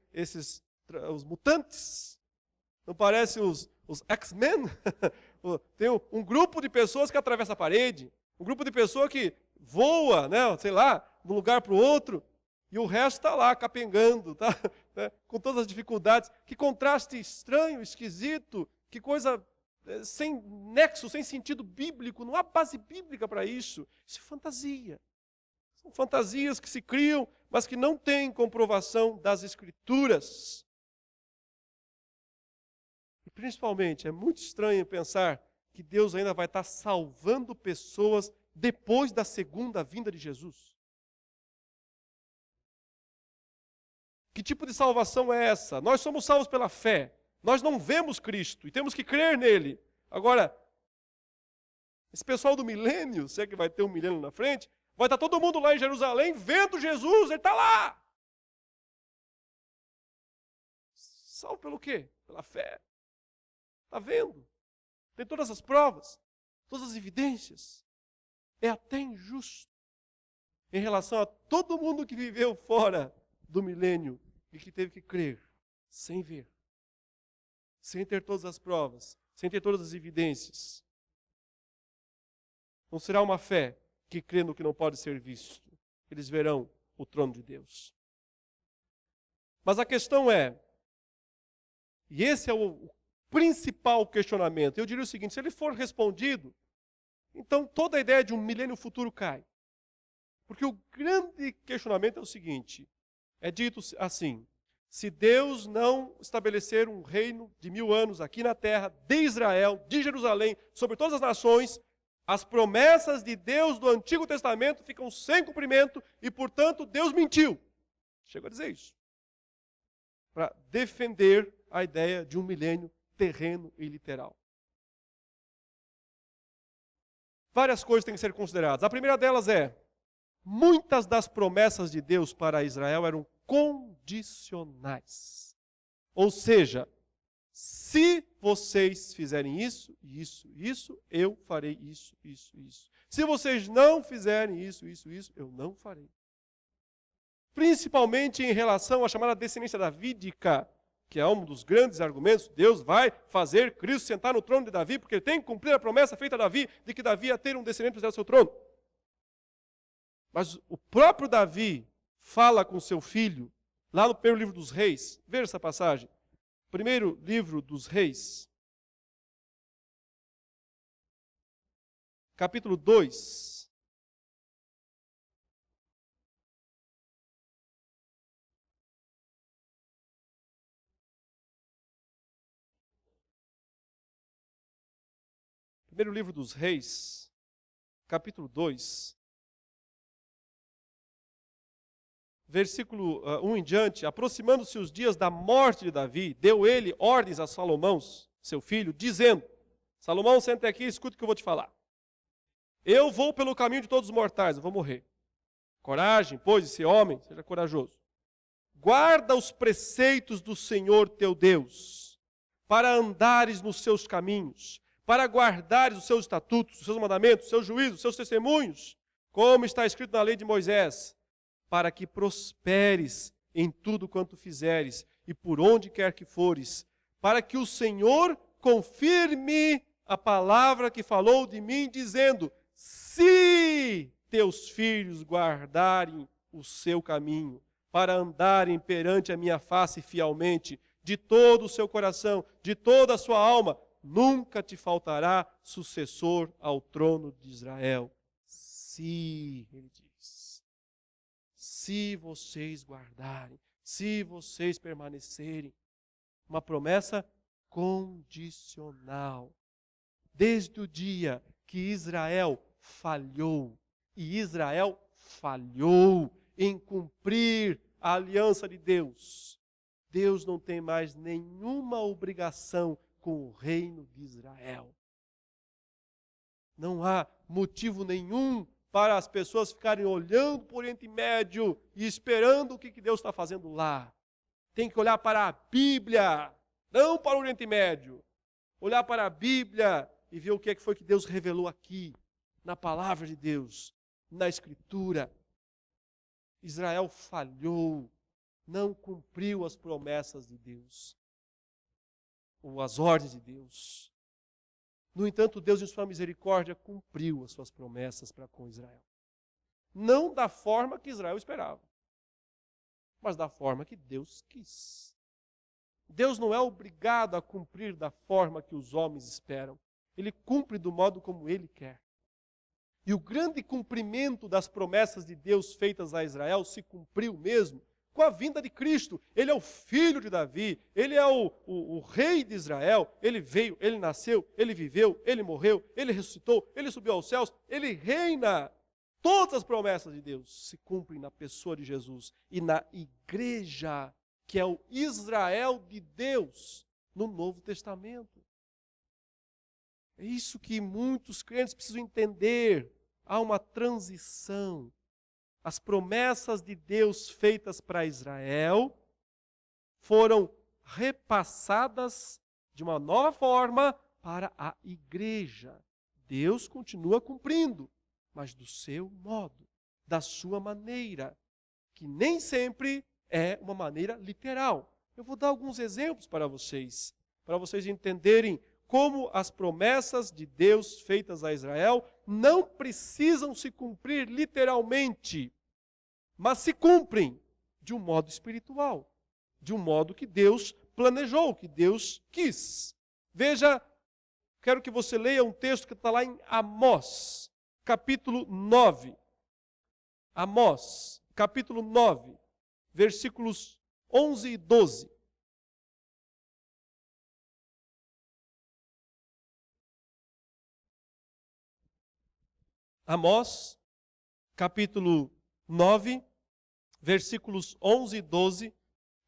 os mutantes? Não parece os X-Men? Tem um grupo de pessoas que atravessa a parede, um grupo de pessoas que voa, né, sei lá, de um lugar para o outro, e o resto está lá, capengando, tá, né, com todas as dificuldades. Que contraste estranho, esquisito, que coisa sem nexo, sem sentido bíblico, não há base bíblica para isso. Isso é fantasia. São fantasias que se criam, mas que não têm comprovação das Escrituras. E principalmente, é muito estranho pensar que Deus ainda vai estar salvando pessoas depois da segunda vinda de Jesus. Que tipo de salvação é essa? Nós somos salvos pela fé. Nós não vemos Cristo e temos que crer nele. Agora, esse pessoal do milênio, se é que vai ter um milênio na frente, vai estar todo mundo lá em Jerusalém vendo Jesus, ele está lá. Salvo pelo quê? Pela fé. Está vendo? Tem todas as provas, todas as evidências. É até injusto em relação a todo mundo que viveu fora do milênio e que teve que crer sem ver, sem ter todas as provas, sem ter todas as evidências. Não será uma fé que crê no que não pode ser visto. Eles verão o trono de Deus. Mas a questão é, e esse é o principal questionamento, eu diria o seguinte: se ele for respondido, então toda a ideia de um milênio futuro cai. Porque o grande questionamento é o seguinte, é dito assim: se Deus não estabelecer um reino de 1000 anos aqui na terra, de Israel, de Jerusalém, sobre todas as nações, as promessas de Deus do Antigo Testamento ficam sem cumprimento e, portanto, Deus mentiu. Chego a dizer isso. Para defender a ideia de um milênio terreno e literal. Várias coisas têm que ser consideradas. A primeira delas é, muitas das promessas de Deus para Israel eram condicionais. Ou seja, se vocês fizerem isso, isso, isso, eu farei isso, isso, isso. Se vocês não fizerem isso, isso, isso, eu não farei. Principalmente em relação à chamada descendência davídica, que é um dos grandes argumentos. Deus vai fazer Cristo sentar no trono de Davi, porque ele tem que cumprir a promessa feita a Davi, de que Davi ia ter um descendente para o seu trono. Mas o próprio Davi fala com seu filho, lá no primeiro livro dos Reis. Veja essa passagem. Primeiro livro dos Reis, capítulo 2. Primeiro livro dos Reis, capítulo 2, versículo 1 em diante. Aproximando-se os dias da morte de Davi, deu ele ordens a Salomão, seu filho, dizendo: Salomão, senta aqui e escuta o que eu vou te falar. Eu vou pelo caminho de todos os mortais, eu vou morrer. Coragem, pois, de ser homem, seja corajoso. Guarda os preceitos do Senhor teu Deus, para andares nos seus caminhos, para guardares os seus estatutos, os seus mandamentos, os seus juízos, os seus testemunhos, como está escrito na lei de Moisés, para que prosperes em tudo quanto fizeres e por onde quer que fores, para que o Senhor confirme a palavra que falou de mim, dizendo: se teus filhos guardarem o seu caminho, para andarem perante a minha face fielmente, de todo o seu coração, de toda a sua alma, nunca te faltará sucessor ao trono de Israel. Se, ele diz, se vocês guardarem, se vocês permanecerem. Uma promessa condicional. Desde o dia que Israel falhou, e Israel falhou em cumprir a aliança de Deus, Deus não tem mais nenhuma obrigação com o reino de Israel. Não há motivo nenhum para as pessoas ficarem olhando para o Oriente Médio e esperando o que Deus está fazendo lá. Tem que olhar para a Bíblia, não para o Oriente Médio. Olhar para a Bíblia e ver o que foi que Deus revelou aqui, na palavra de Deus, na Escritura. Israel falhou, não cumpriu as promessas de Deus, ou as ordens de Deus. No entanto, Deus, em sua misericórdia, cumpriu as suas promessas para com Israel. Não da forma que Israel esperava, mas da forma que Deus quis. Deus não é obrigado a cumprir da forma que os homens esperam. Ele cumpre do modo como Ele quer. E o grande cumprimento das promessas de Deus feitas a Israel se cumpriu mesmo com a vinda de Cristo. Ele é o filho de Davi, ele é o rei de Israel. Ele veio, ele nasceu, ele viveu, ele morreu, ele ressuscitou, ele subiu aos céus, ele reina. Todas as promessas de Deus se cumprem na pessoa de Jesus e na igreja, que é o Israel de Deus no Novo Testamento. É isso que muitos crentes precisam entender. Há uma transição. As promessas de Deus feitas para Israel foram repassadas de uma nova forma para a igreja. Deus continua cumprindo, mas do seu modo, da sua maneira, que nem sempre é uma maneira literal. Eu vou dar alguns exemplos para vocês entenderem como as promessas de Deus feitas a Israel não precisam se cumprir literalmente, mas se cumprem de um modo espiritual, de um modo que Deus planejou, que Deus quis. Veja, quero que você leia um texto que está lá em Amós, capítulo 9. Amós, capítulo 9, versículos 11 e 12. Amós, capítulo 9, versículos 11 e 12.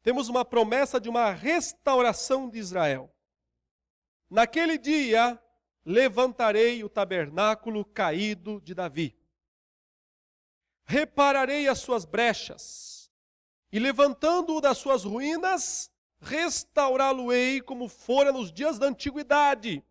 Temos uma promessa de uma restauração de Israel. Naquele dia, levantarei o tabernáculo caído de Davi. Repararei as suas brechas, e levantando-o das suas ruínas, restaurá-lo-ei como fora nos dias da antiguidade,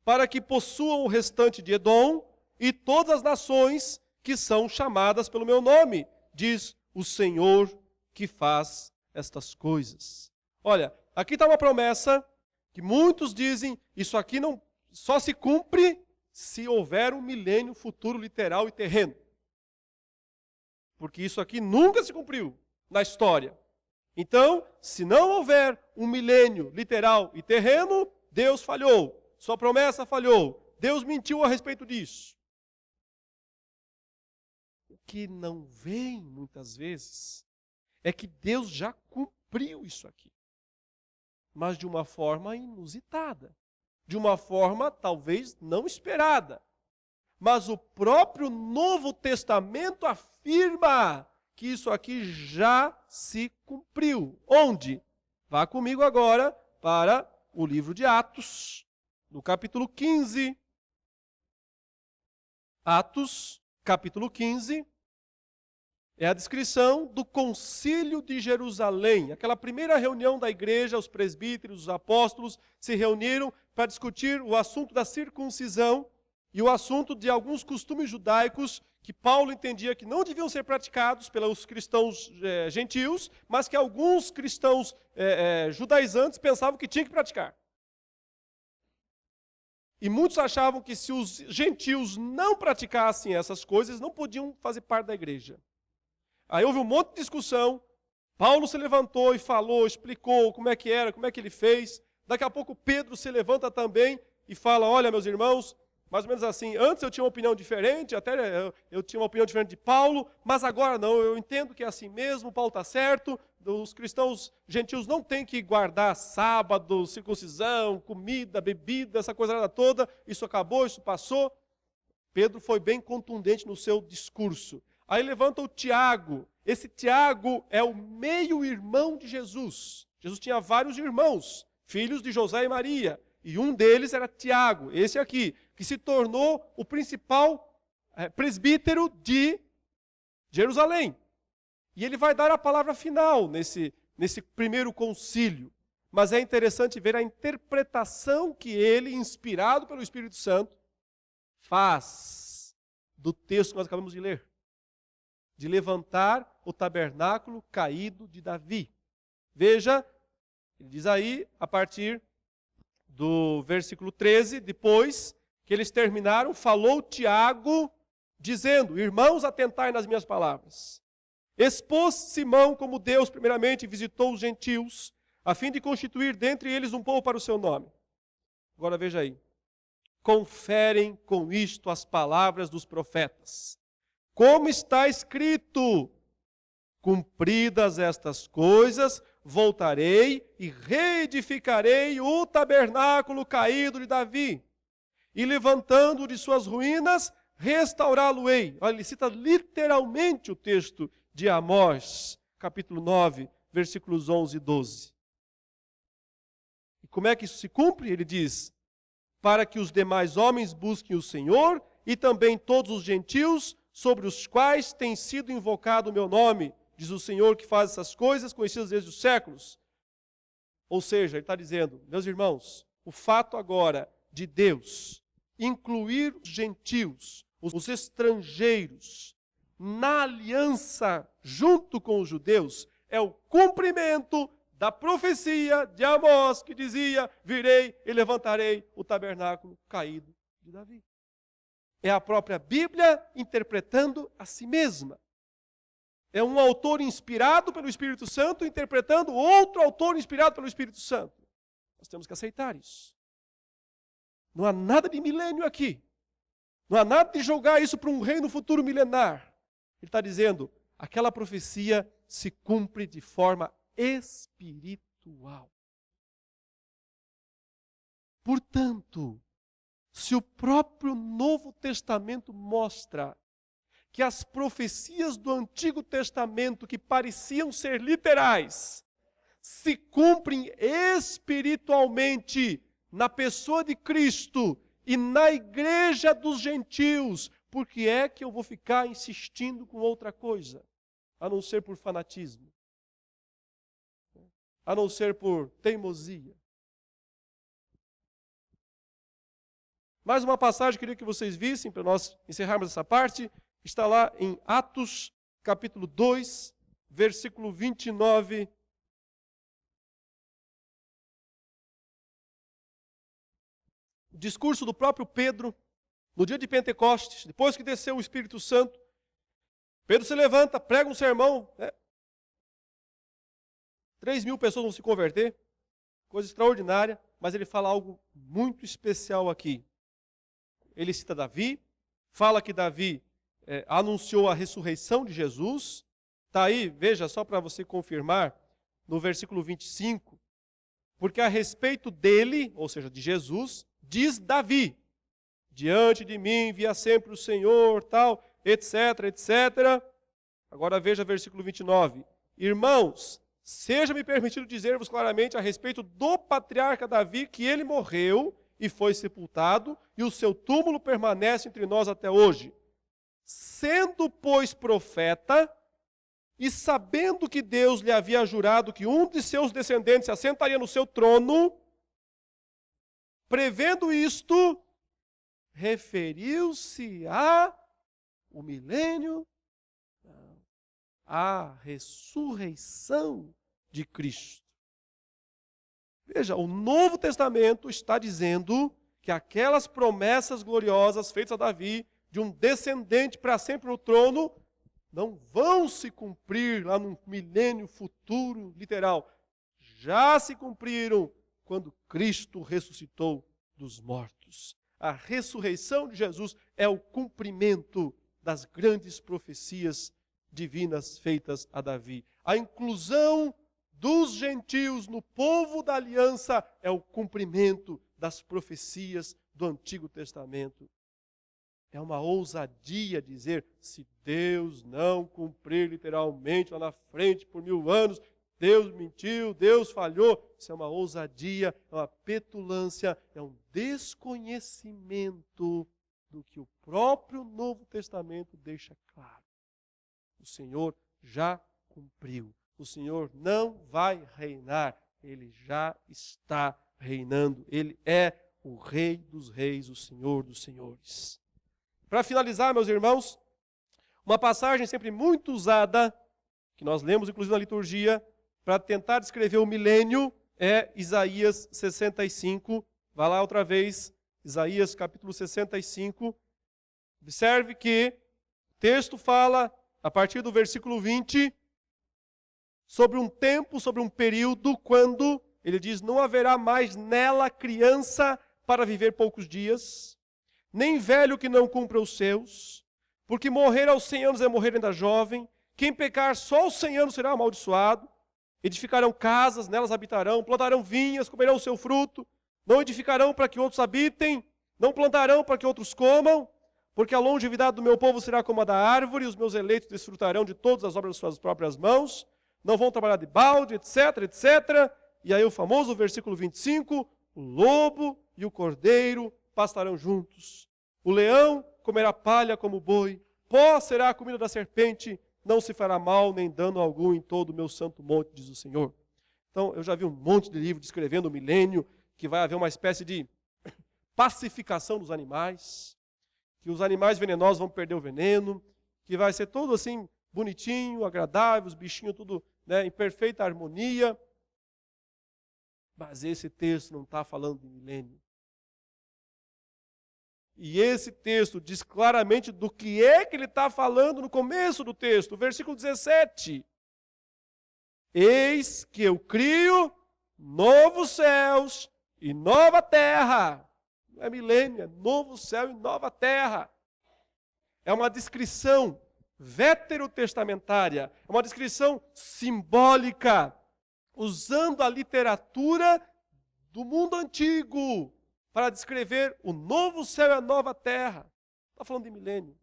para que possuam o restante de Edom e todas as nações que são chamadas pelo meu nome, diz o Senhor que faz estas coisas. Olha, aqui está uma promessa que muitos dizem, isso aqui não só se cumpre se houver um milênio futuro literal e terreno. Porque isso aqui nunca se cumpriu na história. Então, se não houver um milênio literal e terreno, Deus falhou. Sua promessa falhou. Deus mentiu a respeito disso. O que não vem, muitas vezes, é que Deus já cumpriu isso aqui. Mas de uma forma inusitada. De uma forma, talvez, não esperada. Mas o próprio Novo Testamento afirma que isso aqui já se cumpriu. Onde? Vá comigo agora para o livro de Atos, no capítulo 15. Atos, capítulo 15, é a descrição do Concílio de Jerusalém. Aquela primeira reunião da igreja, os presbíteros, os apóstolos se reuniram para discutir o assunto da circuncisão e o assunto de alguns costumes judaicos que Paulo entendia que não deviam ser praticados pelos cristãos gentios, mas que alguns cristãos judaizantes pensavam que tinham que praticar. E muitos achavam que se os gentios não praticassem essas coisas, não podiam fazer parte da igreja. Aí houve um monte de discussão, Paulo se levantou e falou, explicou como é que era, como é que ele fez. Daqui a pouco Pedro se levanta também e fala, olha meus irmãos, mais ou menos assim, antes eu tinha uma opinião diferente, até eu tinha uma opinião diferente de Paulo, mas agora não, eu entendo que é assim mesmo, Paulo está certo, os cristãos gentios não têm que guardar sábado, circuncisão, comida, bebida, essa coisa toda, isso acabou, isso passou. Pedro foi bem contundente no seu discurso. Aí levanta o Tiago, esse Tiago é o meio-irmão de Jesus. Jesus tinha vários irmãos, filhos de José e Maria, e um deles era Tiago, esse aqui, que se tornou o principal presbítero de Jerusalém. E ele vai dar a palavra final nesse primeiro concílio. Mas é interessante ver a interpretação que ele, inspirado pelo Espírito Santo, faz do texto que nós acabamos de ler. De levantar o tabernáculo caído de Davi. Veja, ele diz aí, a partir do versículo 13, depois que eles terminaram, falou Tiago, dizendo, irmãos, atentai nas minhas palavras. Expôs Simão como Deus primeiramente visitou os gentios, a fim de constituir dentre eles um povo para o seu nome. Agora veja aí. Conferem com isto as palavras dos profetas. Como está escrito, cumpridas estas coisas, voltarei e reedificarei o tabernáculo caído de Davi, e levantando de suas ruínas, restaurá-lo-ei. Olha, ele cita literalmente o texto de Amós, capítulo 9, versículos 11 e 12. E como é que isso se cumpre? Ele diz, para que os demais homens busquem o Senhor, e também todos os gentios, sobre os quais tem sido invocado o meu nome, diz o Senhor que faz essas coisas, conhecidas desde os séculos. Ou seja, ele está dizendo, meus irmãos, o fato agora de Deus incluir os gentios, os estrangeiros, na aliança junto com os judeus, é o cumprimento da profecia de Amós, que dizia, virei e levantarei o tabernáculo caído de Davi. É a própria Bíblia interpretando a si mesma. É um autor inspirado pelo Espírito Santo interpretando outro autor inspirado pelo Espírito Santo. Nós temos que aceitar isso. Não há nada de milênio aqui. Não há nada de jogar isso para um reino futuro milenar. Ele está dizendo, aquela profecia se cumpre de forma espiritual. Portanto, se o próprio Novo Testamento mostra que as profecias do Antigo Testamento, que pareciam ser literais, se cumprem espiritualmente na pessoa de Cristo e na igreja dos gentios, por que é que eu vou ficar insistindo com outra coisa, a não ser por fanatismo, a não ser por teimosia? Mais uma passagem que eu queria que vocês vissem, para nós encerrarmos essa parte, está lá em Atos, capítulo 2, versículo 29. O discurso do próprio Pedro, no dia de Pentecostes, depois que desceu o Espírito Santo, Pedro se levanta, prega um sermão, 3.000 pessoas vão se converter, coisa extraordinária, mas ele fala algo muito especial aqui. Ele cita Davi, fala que Davi anunciou a ressurreição de Jesus. Está aí, veja, só para você confirmar, no versículo 25. Porque a respeito dele, ou seja, de Jesus, diz Davi, diante de mim via sempre o Senhor, tal, etc, etc. Agora veja versículo 29. Irmãos, seja-me permitido dizer-vos claramente a respeito do patriarca Davi, que ele morreu e foi sepultado, e o seu túmulo permanece entre nós até hoje. Sendo, pois, profeta, e sabendo que Deus lhe havia jurado que um de seus descendentes se assentaria no seu trono, prevendo isto, referiu-se o milênio, à ressurreição de Cristo. Veja, o Novo Testamento está dizendo que aquelas promessas gloriosas feitas a Davi, de um descendente para sempre no trono, não vão se cumprir lá no milênio futuro literal. Já se cumpriram quando Cristo ressuscitou dos mortos. A ressurreição de Jesus é o cumprimento das grandes profecias divinas feitas a Davi. A inclusão dos gentios no povo da aliança é o cumprimento das profecias do Antigo Testamento. É uma ousadia dizer, se Deus não cumprir literalmente lá na frente por 1000 anos, Deus mentiu, Deus falhou. Isso é uma ousadia, é uma petulância, é um desconhecimento do que o próprio Novo Testamento deixa claro. O Senhor já cumpriu. O Senhor não vai reinar, Ele já está reinando. Ele é o Rei dos reis, o Senhor dos senhores. Para finalizar, meus irmãos, uma passagem sempre muito usada, que nós lemos inclusive na liturgia, para tentar descrever o milênio, é Isaías 65. Vá lá outra vez, Isaías capítulo 65. Observe que o texto fala, a partir do versículo 20, sobre um tempo, sobre um período, quando, ele diz, não haverá mais nela criança para viver poucos dias, nem velho que não cumpra os seus, porque morrer aos 100 anos é morrer ainda jovem, quem pecar só aos 100 anos será amaldiçoado, edificarão casas, nelas habitarão, plantarão vinhas, comerão o seu fruto, não edificarão para que outros habitem, não plantarão para que outros comam, porque a longevidade do meu povo será como a da árvore, e os meus eleitos desfrutarão de todas as obras de suas próprias mãos, não vão trabalhar de balde, etc, etc. E aí o famoso versículo 25, o lobo e o cordeiro pastarão juntos. O leão comerá palha como boi, pó será a comida da serpente, não se fará mal nem dano algum em todo o meu santo monte, diz o Senhor. Então, eu já vi um monte de livro descrevendo o milênio, que vai haver uma espécie de pacificação dos animais, que os animais venenosos vão perder o veneno, que vai ser tudo assim, bonitinho, agradável, os bichinhos tudo, né, em perfeita harmonia. Mas esse texto não está falando de milênio. E esse texto diz claramente do que é que ele está falando no começo do texto, versículo 17. Eis que eu crio novos céus e nova terra. Não é milênio, é novo céu e nova terra. É uma descrição veterotestamentária, é uma descrição simbólica, usando a literatura do mundo antigo para descrever o novo céu e a nova terra. Está falando de milênio.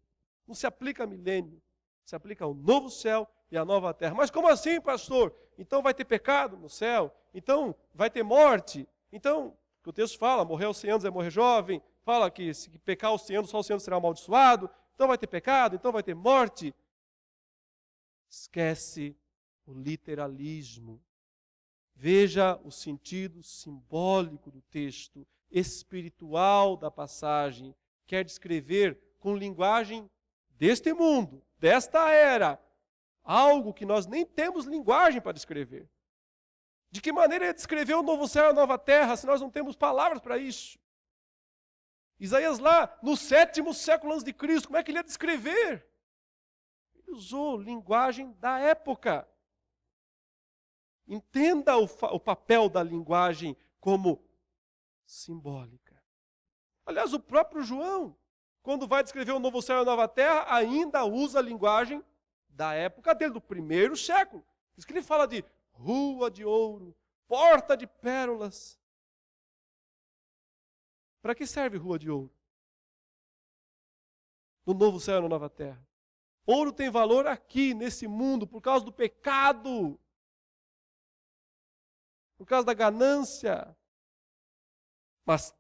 Não se aplica a milênio, se aplica ao novo céu e à nova terra. Mas como assim, pastor? Então vai ter pecado no céu? Então vai ter morte? Então, o texto fala, morrer aos 100 anos é morrer jovem, fala que se pecar aos 100 anos, só aos 100 anos será amaldiçoado, então vai ter pecado, então vai ter morte. Esquece o literalismo. Veja o sentido simbólico do texto, espiritual da passagem. Quer descrever com linguagem deste mundo, desta era, algo que nós nem temos linguagem para descrever. De que maneira é descrever o novo céu e a nova terra se nós não temos palavras para isso? Isaías lá, no 7º século antes de Cristo, como é que ele ia descrever? Ele usou linguagem da época. Entenda o papel da linguagem como simbólica. Aliás, o próprio João, quando vai descrever o novo céu e a nova terra, ainda usa a linguagem da época dele, do 1º século. Diz que ele fala de rua de ouro, porta de pérolas. Para que serve rua de ouro? No novo céu e na nova terra. Ouro tem valor aqui, nesse mundo, por causa do pecado, por causa da ganância. Mas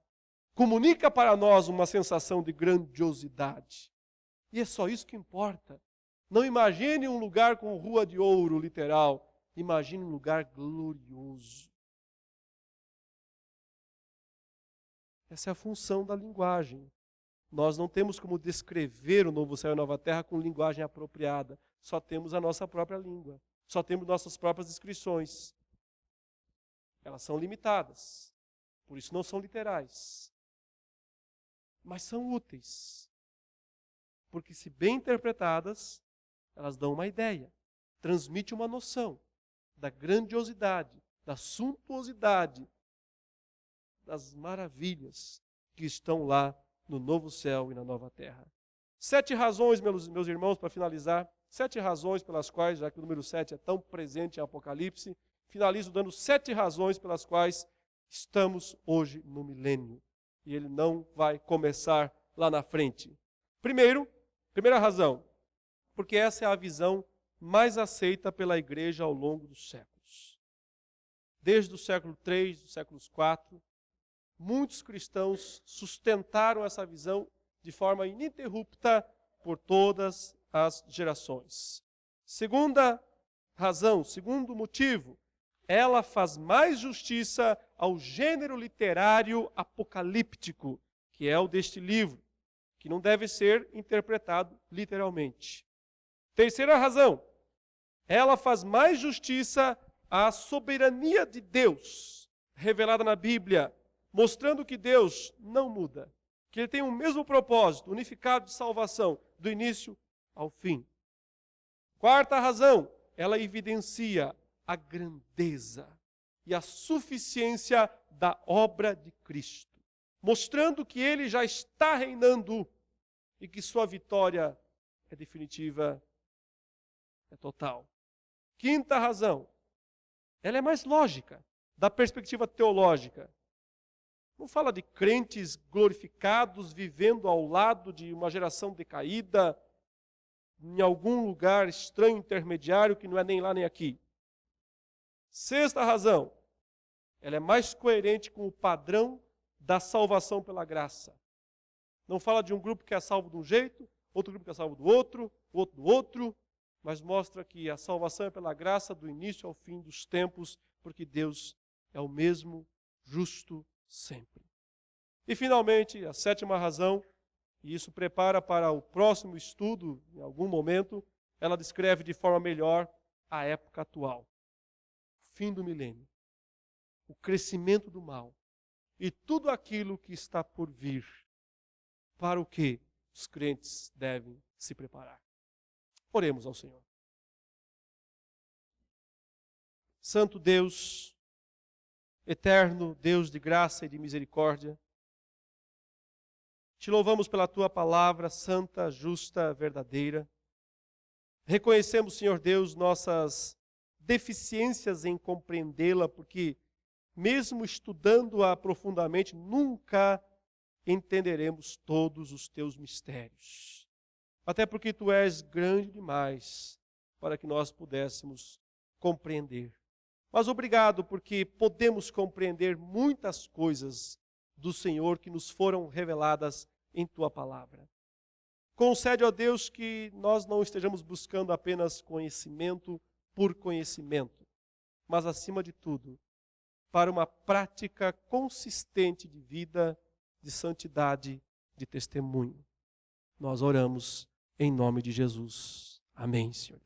comunica para nós uma sensação de grandiosidade. E é só isso que importa. Não imagine um lugar com rua de ouro, literal. Imagine um lugar glorioso. Essa é a função da linguagem. Nós não temos como descrever o novo céu e a nova terra com linguagem apropriada. Só temos a nossa própria língua. Só temos nossas próprias descrições. Elas são limitadas. Por isso não são literais. Mas são úteis. Porque se bem interpretadas, elas dão uma ideia. Transmitem uma noção da grandiosidade, da suntuosidade, das maravilhas que estão lá no novo céu e na nova terra. 7 razões, meus irmãos, para finalizar. 7 razões pelas quais, já que o número 7 é tão presente em Apocalipse, finalizo dando 7 razões pelas quais estamos hoje no milênio. E ele não vai começar lá na frente. Primeira razão, porque essa é a visão mais aceita pela igreja ao longo dos séculos. Desde o século III, dos séculos IV, muitos cristãos sustentaram essa visão de forma ininterrupta por todas as gerações. Segunda razão, segundo motivo, ela faz mais justiça ao gênero literário apocalíptico, que é o deste livro, que não deve ser interpretado literalmente. Terceira razão, ela faz mais justiça à soberania de Deus, revelada na Bíblia, mostrando que Deus não muda, que Ele tem o mesmo propósito, unificado de salvação, do início ao fim. Quarta razão, ela evidencia a grandeza e a suficiência da obra de Cristo, mostrando que Ele já está reinando e que sua vitória é definitiva, é total. Quinta razão, ela é mais lógica, da perspectiva teológica. Não fala de crentes glorificados vivendo ao lado de uma geração decaída, em algum lugar estranho, intermediário, que não é nem lá nem aqui. Sexta razão, ela é mais coerente com o padrão da salvação pela graça. Não fala de um grupo que é salvo de um jeito, outro grupo que é salvo do outro do outro, mas mostra que a salvação é pela graça do início ao fim dos tempos, porque Deus é o mesmo, justo sempre. E finalmente, a sétima razão, e isso prepara para o próximo estudo, em algum momento, ela descreve de forma melhor a época atual. O fim do milênio, o crescimento do mal e tudo aquilo que está por vir, para o que os crentes devem se preparar. Oremos ao Senhor. Santo Deus, eterno Deus de graça e de misericórdia, te louvamos pela tua palavra santa, justa, verdadeira. Reconhecemos, Senhor Deus, nossas deficiências em compreendê-la, porque mesmo estudando-a profundamente, nunca entenderemos todos os teus mistérios. Até porque tu és grande demais para que nós pudéssemos compreender. Mas obrigado, porque podemos compreender muitas coisas do Senhor que nos foram reveladas em tua palavra. Concede, ó Deus, que nós não estejamos buscando apenas conhecimento por conhecimento, mas acima de tudo, para uma prática consistente de vida, de santidade, de testemunho. Nós oramos em nome de Jesus. Amém, Senhor.